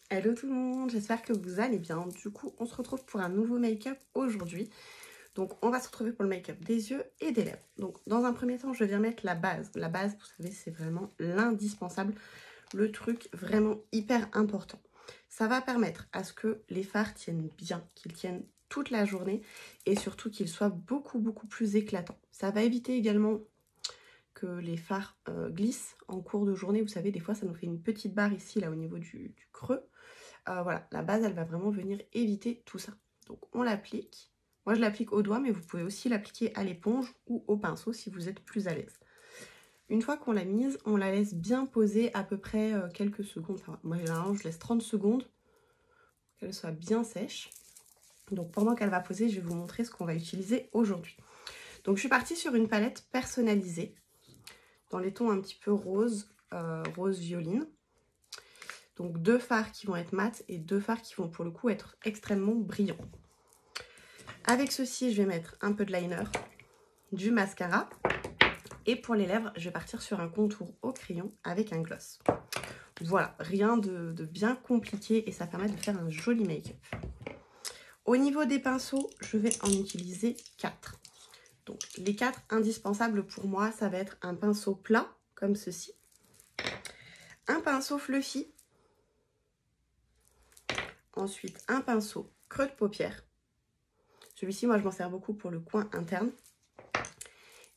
Hello tout le monde, j'espère que vous allez bien. Du coup, on se retrouve pour un nouveau make-up aujourd'hui. Donc, on va se retrouver pour le make-up des yeux et des lèvres. Donc, dans un premier temps, je viens mettre la base. La base, vous savez, c'est vraiment l'indispensable, le truc vraiment hyper important. Ça va permettre à ce que les fards tiennent bien, qu'ils tiennent toute la journée et surtout qu'ils soient beaucoup plus éclatants. Ça va éviter également que les fards glissent en cours de journée. Vous savez, des fois, ça nous fait une petite barre ici, là, au niveau du creux. Voilà, la base, elle va vraiment venir éviter tout ça. Donc, on l'applique. Moi, je l'applique au doigt, mais vous pouvez aussi l'appliquer à l'éponge ou au pinceau si vous êtes plus à l'aise. Une fois qu'on l'a mise, on la laisse bien poser à peu près quelques secondes. Enfin, moi, généralement, je laisse 30 secondes pour qu'elle soit bien sèche. Donc, pendant qu'elle va poser, je vais vous montrer ce qu'on va utiliser aujourd'hui. Donc, je suis partie sur une palette personnalisée dans les tons un petit peu rose, rose violine. Donc 2 fards qui vont être mat et 2 fards qui vont pour le coup être extrêmement brillants. Avec ceci, je vais mettre un peu de liner, du mascara. Et pour les lèvres, je vais partir sur un contour au crayon avec un gloss. Voilà, rien de bien compliqué et ça permet de faire un joli make-up. Au niveau des pinceaux, je vais en utiliser 4. Donc les 4 indispensables pour moi, ça va être un pinceau plat, comme ceci. Un pinceau fluffy. Ensuite, un pinceau creux de paupière. Celui-ci, moi, je m'en sers beaucoup pour le coin interne.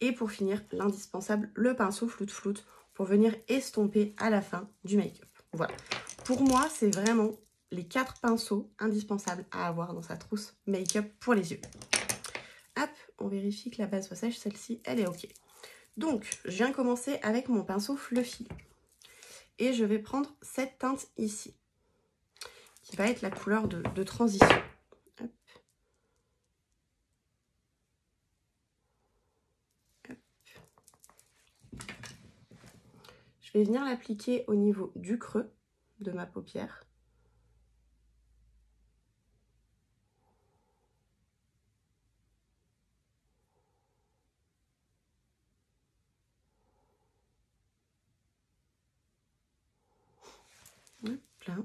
Et pour finir, l'indispensable, le pinceau floute pour venir estomper à la fin du make-up. Voilà. Pour moi, c'est vraiment les 4 pinceaux indispensables à avoir dans sa trousse make-up pour les yeux. Hop, on vérifie que la base soit sèche. Celle-ci, elle est OK. Donc, je viens commencer avec mon pinceau fluffy. Et je vais prendre cette teinte ici, qui va être la couleur de transition. Hop. Je vais venir l'appliquer au niveau du creux de ma paupière. Hop là.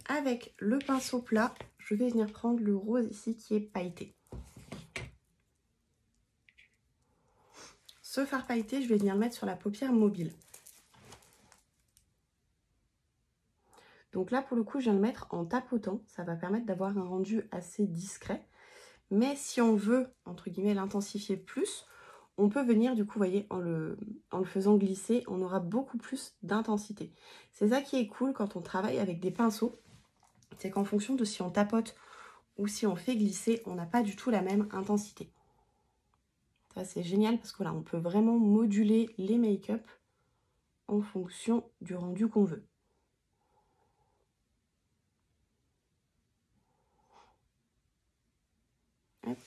Avec le pinceau plat, je vais venir prendre le rose ici qui est pailleté. Ce fard pailleté, je vais venir le mettre sur la paupière mobile. Donc là, pour le coup, je viens le mettre en tapotant. Ça va permettre d'avoir un rendu assez discret. Mais si on veut, entre guillemets, l'intensifier plus, on peut venir, du coup, vous voyez, en le faisant glisser, on aura beaucoup plus d'intensité. C'est ça qui est cool quand on travaille avec des pinceaux. C'est qu'en fonction de si on tapote ou si on fait glisser, on n'a pas du tout la même intensité. Ça, c'est génial parce que là, on peut vraiment moduler les make-up en fonction du rendu qu'on veut. Hop.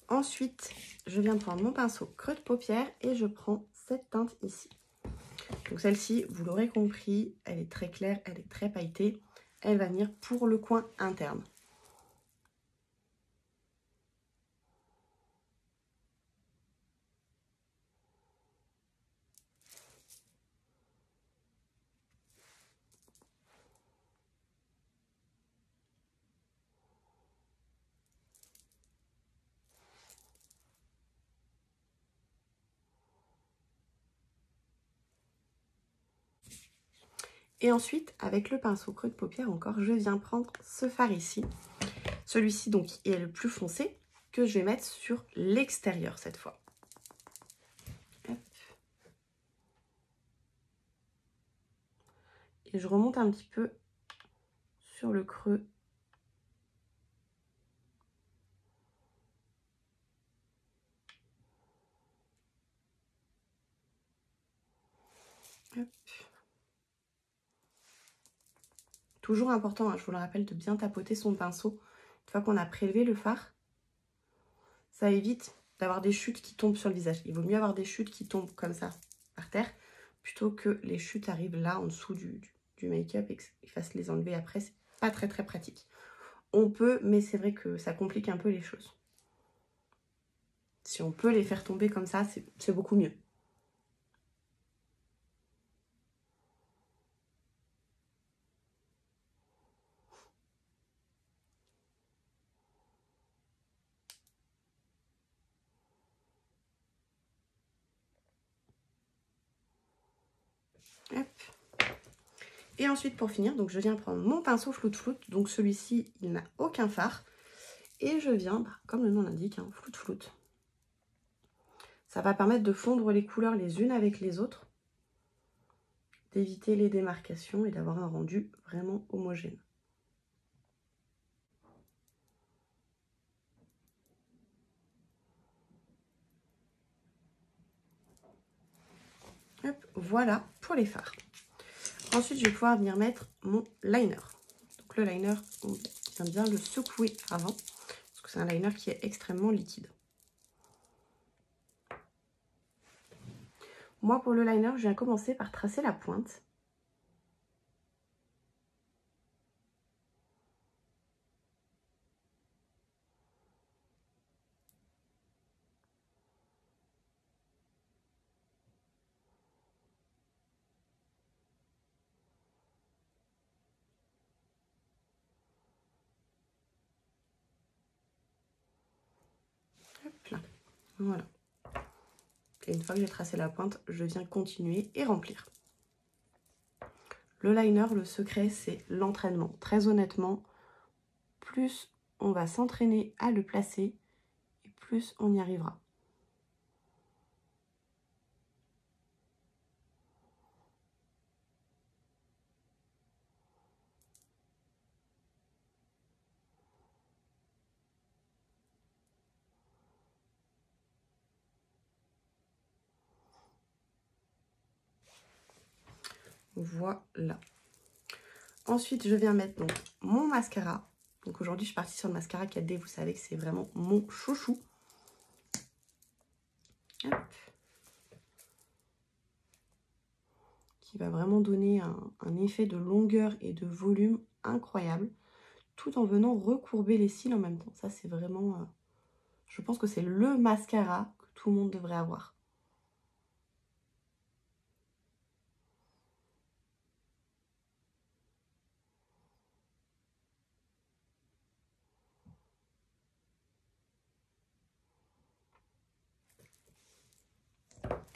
Ensuite, je viens prendre mon pinceau creux de paupière et je prends cette teinte ici. Donc celle-ci, vous l'aurez compris, elle est très claire, elle est très pailletée. Elle va venir pour le coin interne. Et ensuite, avec le pinceau creux de paupière encore, je viens prendre ce fard ici. Celui-ci, donc, est le plus foncé, que je vais mettre sur l'extérieur cette fois. Hop. Et je remonte un petit peu sur le creux. Hop. Toujours important, hein, je vous le rappelle, de bien tapoter son pinceau une fois qu'on a prélevé le fard. Ça évite d'avoir des chutes qui tombent sur le visage. Il vaut mieux avoir des chutes qui tombent comme ça par terre, plutôt que les chutes arrivent là en dessous du make-up et qu'il fasse les enlever après. C'est pas très pratique. On peut, mais c'est vrai que ça complique un peu les choses. Si on peut les faire tomber comme ça, c'est beaucoup mieux. Hop. Et ensuite, pour finir, donc je viens prendre mon pinceau Flout Flout. Donc celui-ci, il n'a aucun fard. Et je viens, comme le nom l'indique, hein, Flout Flout. Ça va permettre de fondre les couleurs les unes avec les autres, d'éviter les démarcations et d'avoir un rendu vraiment homogène. Hop, voilà pour les fards. Ensuite, je vais pouvoir venir mettre mon liner. Donc le liner, on vient bien le secouer avant, parce que c'est un liner qui est extrêmement liquide. Moi, pour le liner, je viens commencer par tracer la pointe. Hop là. Voilà. Et une fois que j'ai tracé la pointe, je viens continuer et remplir. Le liner, le secret, c'est l'entraînement. Très honnêtement, plus on va s'entraîner à le placer, et plus on y arrivera. Voilà. Ensuite, je viens mettre donc mon mascara. Donc aujourd'hui, je suis partie sur le mascara 4D. Vous savez que c'est vraiment mon chouchou. Hop. Qui va vraiment donner un effet de longueur et de volume incroyable, tout en venant recourber les cils en même temps. Ça, c'est vraiment... je pense que c'est le mascara que tout le monde devrait avoir.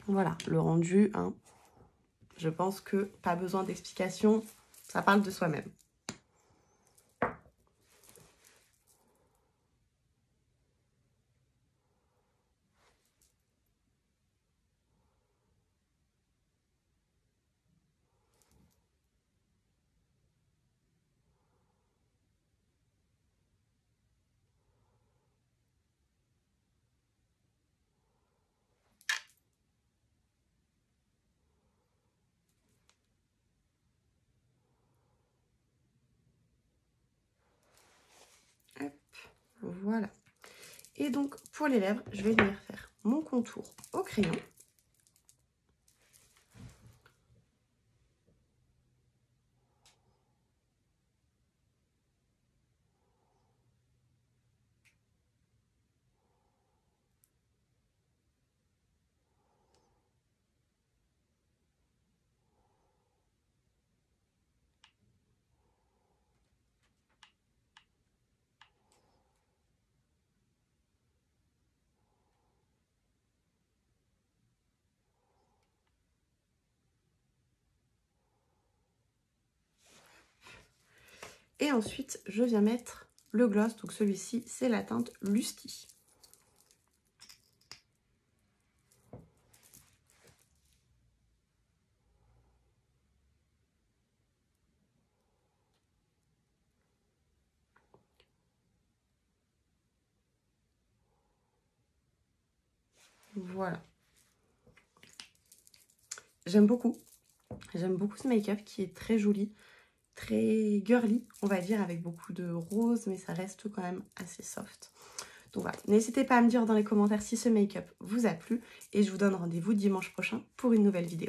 Voilà, le rendu, hein, je pense que pas besoin d'explication, ça parle de soi-même. Hop, voilà. Et donc, pour les lèvres, je vais venir faire mon contour au crayon. Et ensuite, je viens mettre le gloss. Donc celui-ci, c'est la teinte Lusty. Voilà. J'aime beaucoup. J'aime beaucoup ce make-up qui est très joli, très girly, on va dire, avec beaucoup de rose, mais ça reste quand même assez soft. Donc voilà, n'hésitez pas à me dire dans les commentaires si ce make-up vous a plu. Et je vous donne rendez-vous dimanche prochain pour une nouvelle vidéo.